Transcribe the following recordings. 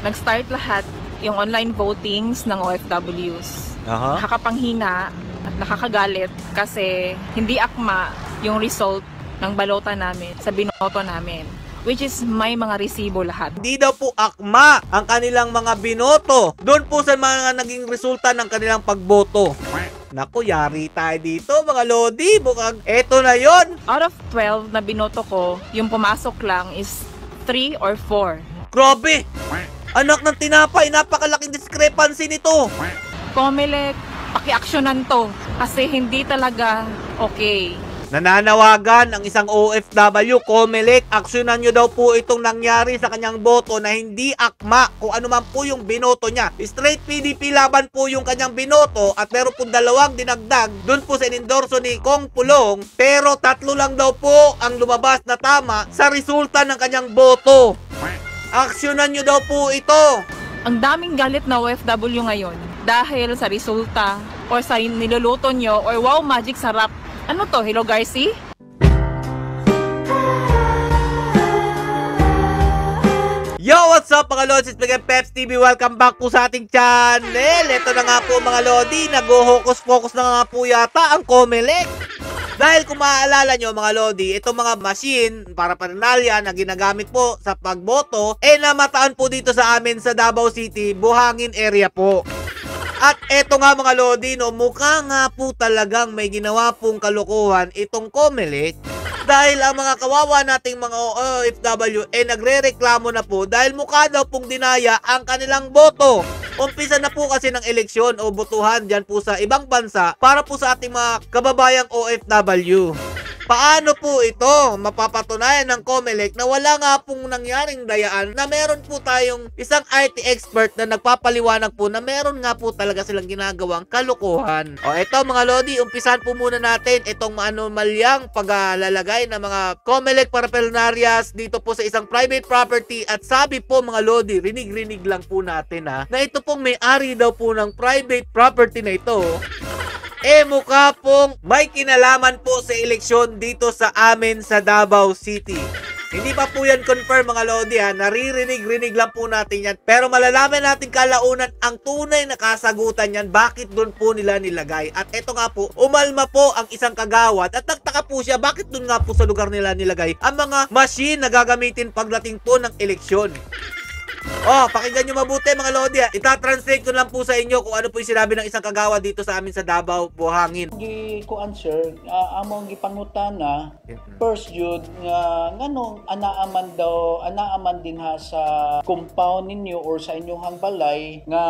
nag-start lahat yung online votings ng OFWs. Nakakapanghina at nakakagalit kasi hindi akma yung result ng balota namin sa binoto namin. Which is may mga resibo lahat. Hindi daw po akma ang kanilang mga binoto doon po sa mga naging resulta ng kanilang pagboto. Naku, yari tayo dito mga lodi. Bukang eto na yon. Out of 12 na binoto ko, yung pumasok lang is 3 or 4. Grabe! Anak ng tinapay, napakalaking discrepancy nito. Comelec, paki-aksyonan to kasi hindi talaga okay. Nananawagan ang isang OFW, Comelec, aksyonan nyo daw po itong nangyari sa kanyang boto na hindi akma kung ano man po yung binoto niya. Straight PDP laban po yung kanyang binoto at meron pong 2 dinagdag dun po sa inendorso ni Kong Pulong, pero 3 lang daw po ang lumabas na tama sa resulta ng kanyang boto. Aksyonan nyo daw po ito. Ang daming galit na OFW ngayon dahil sa resulta or sa niluluto nyo or wow magic sarap. Ano to? Hello Garci? Yo, what's up mga Lods? It's Miguel Peps TV. Welcome back po sa ating channel. Ito na nga po mga Lodi. Nag-focus na nga po yata ang Comelec. Dahil kung maaalala nyo mga Lodi, itong mga machine para paraphernalia na ginagamit po sa pagboto, namataan po dito sa amin sa Davao City, Buhangin area po. At eto nga mga Lodi, no, mukha nga po talagang may ginawa pong kalokohan itong Comelec. Dahil ang mga kawawa nating mga OFW nagre-reklamo na po dahil mukha daw pong dinaya ang kanilang boto. Umpisa na po kasi ng eleksyon o botohan dyan po sa ibang bansa para po sa ating mga kababayang OFW. Paano po ito mapapatunayan ng Comelec na wala nga pong nangyaring dayaan, na meron po tayong isang IT expert na nagpapaliwanag po na meron nga po talaga silang ginagawang kalokohan. O eto mga Lodi, umpisan po muna natin itong anomalyang paglalagay ng mga Comelec paraphernalias dito po sa isang private property. At sabi po mga Lodi, rinig-rinig lang po natin na ito pong may-ari daw po ng private property na ito mukha pong may kinalaman po sa eleksyon dito sa amin sa Davao City. Hindi pa po yan confirm mga Lodi ha, naririnig-rinig lang po natin yan. Pero malalaman natin kalaunan ang tunay na kasagutan yan, bakit doon po nila nilagay. At eto nga po, umalma po ang isang kagawad at nagtaka po siya bakit doon nga po sa lugar nila nilagay ang mga machine na gagamitin pagdating po ng eleksyon. Pakinggan nyo mabuti mga Lodi. Itatranslate ko lang po sa inyo kung ano po yung sinabi ng isang kagawad dito sa amin sa Davao, Buhangin. Kuan sir, among gipangutana first jud nga nganong anaaman din ha sa compound ninyo or sa inyong balay nga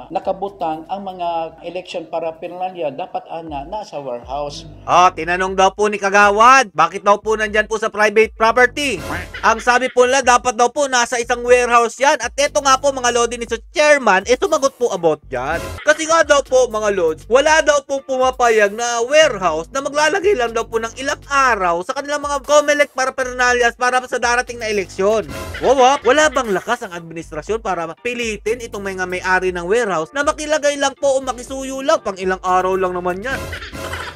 nakabutang ang mga election paraphernalia dapat nasa warehouse. Tinanong daw po ni kagawad, bakit daw po nandyan po sa private property? Ang sabi po nila, dapat daw po nasa isang warehouse yan. At eto nga po mga Lodi ni chairman, sumagot po about yan. Kasi nga daw po mga Lods, wala daw po pumapayag na warehouse na maglalagay lang daw po ng ilang araw sa kanilang mga Comelec paraphernalias para sa darating na eleksyon. Wala bang lakas ang administrasyon para pilitin itong mga may-ari ng warehouse na makilagay lang po o makisuyo lang, pang ilang araw lang naman yan?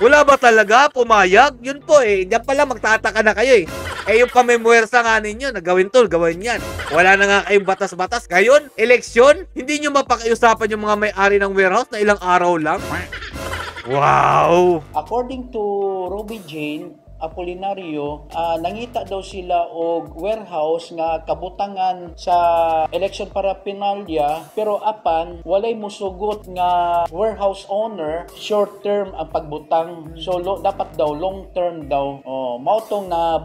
Wala ba talaga pumayag? Yun po diyan pala magtataka na kayo yung pamemwersa nga ninyo, nagawin to, gawin yan. Wala na nga kayong batas-batas. Ngayon, eleksyon, hindi nyo mapakiusapan yung mga may-ari ng warehouse na ilang araw lang? Wow! According to Ruby Jane Apolinario, nangita daw sila og warehouse nga kabutangan sa election paraphernalia, pero apan walay musugot nga warehouse owner short term ang pagbutang, so dapat daw long term daw. Mautong na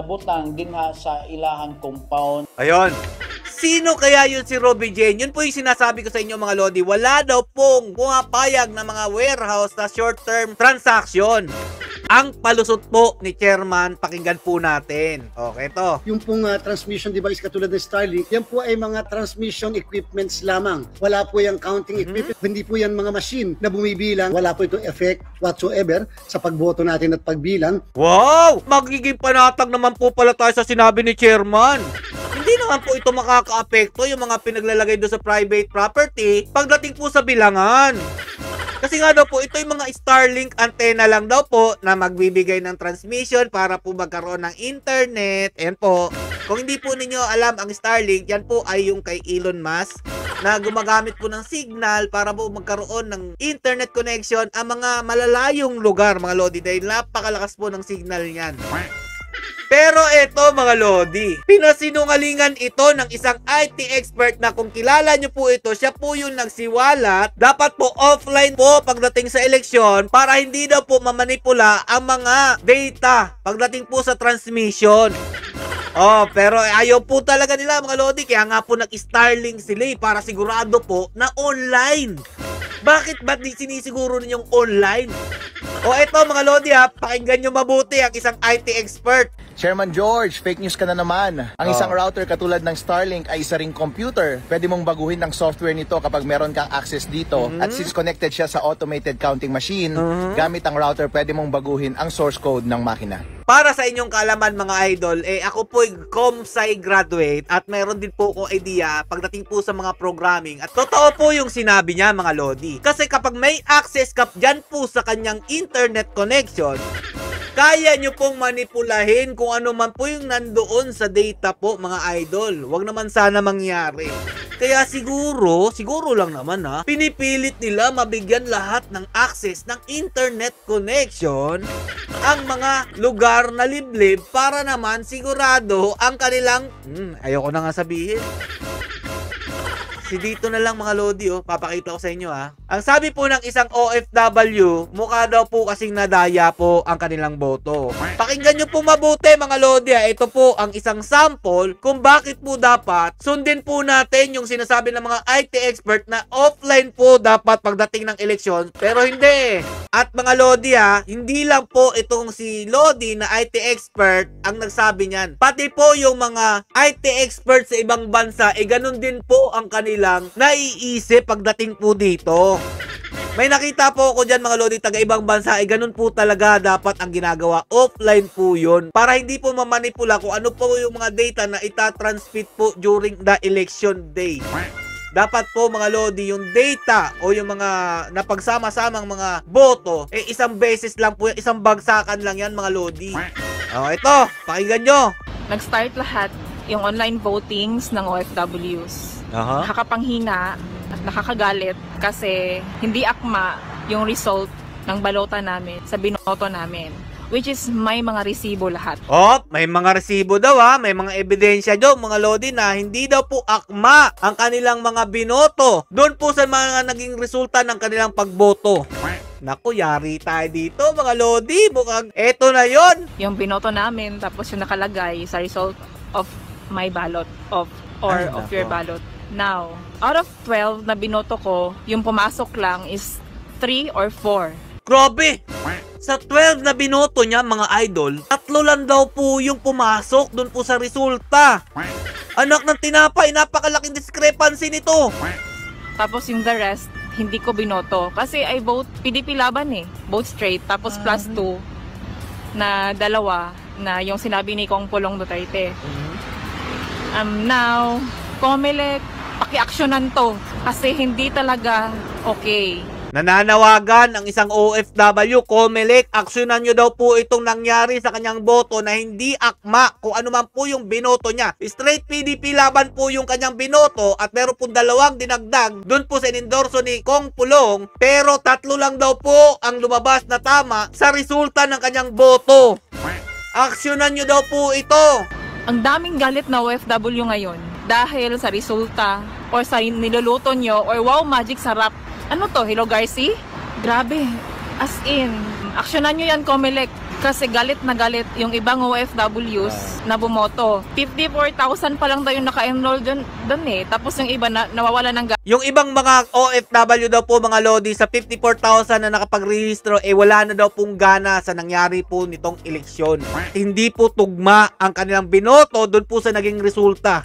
butang din sa ilahang compound. Ayun. Sino kaya yun si Ruby Jane? Yun po yung sinasabi ko sa inyo mga Lodi. Wala daw pong pumapayag na mga warehouse na short-term transaction. Ang palusot po ni chairman, pakinggan po natin. Okay to. Yung pong transmission device katulad ng Starlink, yan po ay mga transmission equipments lamang. Wala po yung counting equipment. Hindi po yan mga machine na bumibilang. Wala po itong effect whatsoever sa pagboto natin at pagbilang. Wow! Magiging panatag naman po pala tayo sa sinabi ni chairman. Hindi naman po ito makaka-apekto yung mga pinaglalagay doon sa private property pagdating po sa bilangan. Kasi nga daw po, ito yung mga Starlink antenna lang daw po na magbibigay ng transmission para po magkaroon ng internet. Ayan po. Kung hindi po ninyo alam ang Starlink, yan po ay yung kay Elon Musk na gumagamit po ng signal para po magkaroon ng internet connection ang mga malalayong lugar, mga Lodi, dahil napakalakas po ng signal niyan. Pero eto mga Lodi, pinasinungalingan ito ng isang IT expert na kung kilala nyo po ito, siya po yung nagsiwalat. Dapat po offline po pagdating sa eleksyon para hindi daw po mamanipula ang mga data pagdating po sa transmission. Oh, pero ayaw po talaga nila mga Lodi, kaya nga po nag-Starlink sila para sigurado po na online. Bakit ba sinisiguro ninyong online? O eto mga Lodi pakinggan nyo mabuti ang isang IT expert. Chairman George, fake news ka na naman. Ang isang router katulad ng Starlink ay isa ring computer. Pwede mong baguhin ang software nito kapag meron kang access dito. At since connected siya sa automated counting machine, gamit ang router, pwede mong baguhin ang source code ng makina. Para sa inyong kaalaman mga idol, ako po ay ComSci graduate at meron din po ko idea pagdating po sa mga programming. At totoo po yung sinabi niya mga Lodi. Kasi kapag may access ka dyan po sa kanyang internet connection, kaya nyo pong manipulahin kung ano man po yung nandoon sa data po mga idol. Huwag naman sana mangyari. Kaya siguro lang naman pinipilit nila mabigyan lahat ng access ng internet connection ang mga lugar na liblib para naman sigurado ang kanilang ayoko na nga sabihin. Si dito na lang mga Lodi papakita ko sa inyo Ang sabi po ng isang OFW, mukha daw po kasing nadaya po ang kanilang boto. Pakinggan nyo po mabuti mga Lodi Ito po ang isang sample kung bakit po dapat sundin po natin yung sinasabi ng mga IT expert na offline po dapat pagdating ng eleksyon. Pero hindi. At mga Lodi hindi lang po itong si Lodi na IT expert ang nagsabi niyan. Pati po yung mga IT expert sa ibang bansa, ganun din po ang kanilang naiisip pagdating po dito. May nakita po ako dyan mga Lodi, taga ibang bansa, ganun po talaga dapat ang ginagawa. Offline po yun. Para hindi po mamanipula kung ano po yung mga data na itatransmit po during the election day. Dapat po mga Lodi, yung data o yung mga napagsama-samang mga boto, isang beses lang po, isang bagsakan lang yan mga Lodi. Ito, pakinggan nyo. Nag-start lahat yung online votings ng OFWs. Nakakapanghina at nakakagalit kasi hindi akma yung result ng balota namin sa binoto namin, which is may mga resibo lahat. May mga resibo daw may mga ebidensya daw mga Lodi na hindi daw po akma ang kanilang mga binoto doon po sa mga naging resulta ng kanilang pagboto. Naku, yari tayo dito mga Lodi, mukhang eto na yon. Yung binoto namin tapos yung nakalagay sa result of my ballot of your ballot. Now, out of 12 na binoto ko, yung pumasok lang is 3 or 4. Grabe! Sa 12 na binoto niya mga idol, 3 lang daw po yung pumasok doon po sa resulta. Anak ng tinapay, napakalaking discrepancy nito. Tapos yung the rest, hindi ko binoto. Kasi I vote PDP laban vote straight. Tapos plus 2 na 2 na yung sinabi ni Kong Pulong Duterte. Now, Comelec, paki-aksyonan to kasi hindi talaga okay. Nananawagan ang isang OFW, Comelec, aksyonan nyo daw po itong nangyari sa kanyang boto na hindi akma kung ano man po yung binoto niya. Straight PDP laban po yung kanyang binoto at meron po 2 dinagdag doon po sa inendorso ni Kong Pulong, pero 3 lang daw po ang lumabas na tama sa resulta ng kanyang boto. Aksyonan nyo daw po ito. Ang daming galit na OFW ngayon dahil sa resulta or sa niluluto nyo or wow magic sarap. Ano to, Hello Garci? Grabe. As in, aksyonan nyo yan Comelec kasi galit na galit yung ibang OFWs na bumoto. 54,000 pa lang daw yung naka-enroll dun Tapos yung iba na nawawala ng yung ibang mga OFW daw po mga Lodi sa 54,000 na nakapag-rehistro wala na daw pong gana sa nangyari po nitong eleksyon. Hindi po tugma ang kanilang binoto doon po sa naging resulta.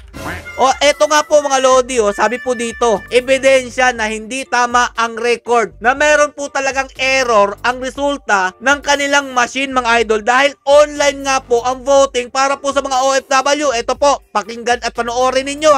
Eto nga po mga Lodi sabi po dito, ebidensya na hindi tama ang record, na meron po talagang error ang resulta ng kanilang machine mga idol dahil online nga po ang voting para po sa mga OFW. Eto po, pakinggan at panoorin ninyo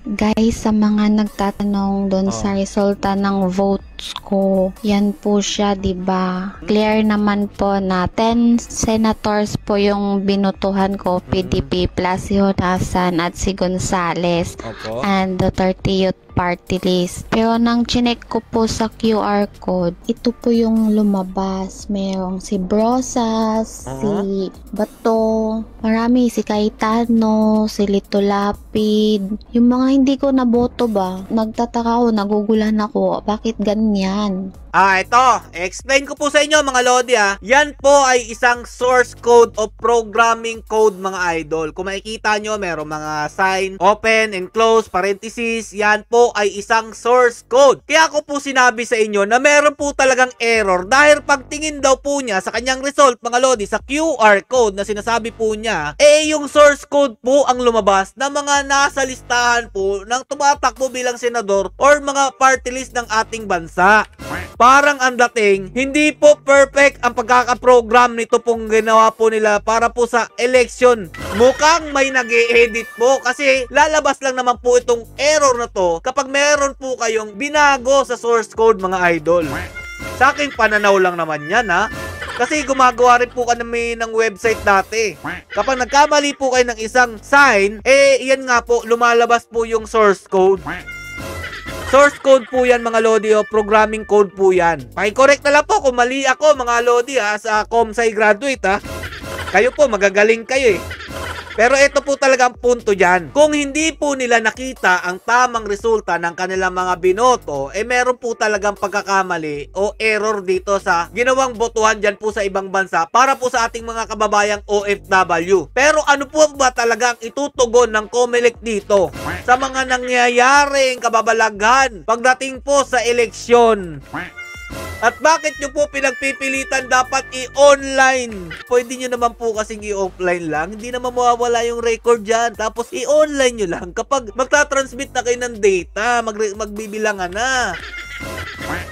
Guys, sa mga nagtatanong doon sa resulta ng votes ko, yan po siya, 'di ba? Clear naman po na 10 senators po yung binutuhan ko, PDP plus si Honasan at si Gonzales. And the 30 Youth Party List. Pero nang chinek ko po sa QR code, ito po yung lumabas. Merong si Brosas, si Bato, marami, si Cayetano, si Lito Lapid. Yung mga hindi ko naboto ba, nagtataka ako, nagugulan ako, bakit ganyan? Ito. Explain ko po sa inyo mga Lodi Yan po ay isang source code o programming code mga idol. Kung makikita nyo, merong mga sign, open and close, parenthesis. Yan po ay isang source code. Kaya ko po sinabi sa inyo na meron po talagang error dahil pagtingin daw po niya sa kanyang result mga Lodi, sa QR code na sinasabi po niya, yung source code po ang lumabas na mga nasa listahan po ng tumatakbo bilang senador or mga party list ng ating bansa. Parang ang dating, hindi po perfect ang pagkakaprogram nito pong ginawa po nila para po sa election. Mukhang may nag-e-edit po kasi lalabas lang naman po itong error na to kapag meron po kayong binago sa source code mga idol. Sa aking pananaw lang naman yan kasi gumagawa rin po kami ng website dati. Kapag nagkamali po kayo ng isang sign, yan nga po, lumalabas po yung source code. Source code po yan mga Lodi programming code po yan. Paki-correct na lang po kung mali ako mga Lodi sa Comsci graduate Kayo po, magagaling kayo Pero ito po talaga ang punto dyan. Kung hindi po nila nakita ang tamang resulta ng kanilang mga binoto, meron po talagang pagkakamali o error dito sa ginawang botohan dyan po sa ibang bansa para po sa ating mga kababayang OFW. Pero ano po ba talagang itutugon ng COMELEC dito sa mga nangyayaring kababalaghan pagdating po sa eleksyon? At bakit nyo po pinagpipilitan dapat i-online? Pwede nyo naman po kasing i-offline lang. Hindi naman mawawala yung record dyan. Tapos i-online nyo lang. Kapag magta-transmit na kayo ng data, magbibilangan na.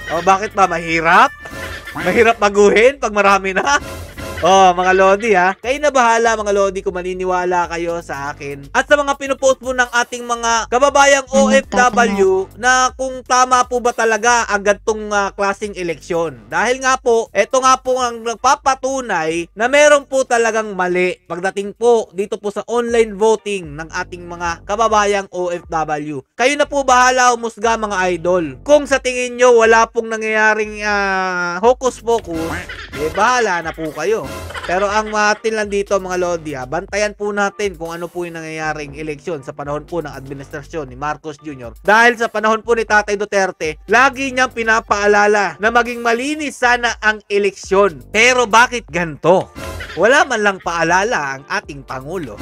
Bakit ba? Mahirap? Mahirap baguhin pag marami na? Mga Lodi kayo na bahala mga Lodi kung maniniwala kayo sa akin. At sa mga pinupost po ng ating mga kababayang OFW na kung tama po ba talaga ang gantong klaseng eleksyon. Dahil nga po, eto nga po ang nagpapatunay na meron po talagang mali pagdating po dito po sa online voting ng ating mga kababayang OFW. Kayo na po bahala umusga mga idol. Kung sa tingin nyo wala pong nangyayaring hocus pocus, bahala na po kayo. Pero ang atin lang dito mga Lodi bantayan po natin kung ano po yung nangyayaring eleksyon sa panahon po ng administrasyon ni Marcos Jr. Dahil sa panahon po ni Tatay Duterte, lagi niyang pinapaalala na maging malinis sana ang eleksyon. Pero bakit ganito? Wala man lang paalala ang ating Pangulo.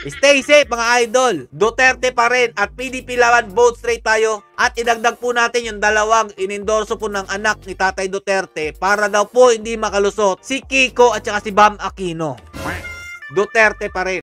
Stay safe mga idol. Duterte pa rin at PDP laban, vote straight tayo. At idagdag po natin yung dalawang inendorso po ng anak ni Tatay Duterte para daw po hindi makalusot si Kiko at saka si Bam Aquino. Duterte pa rin.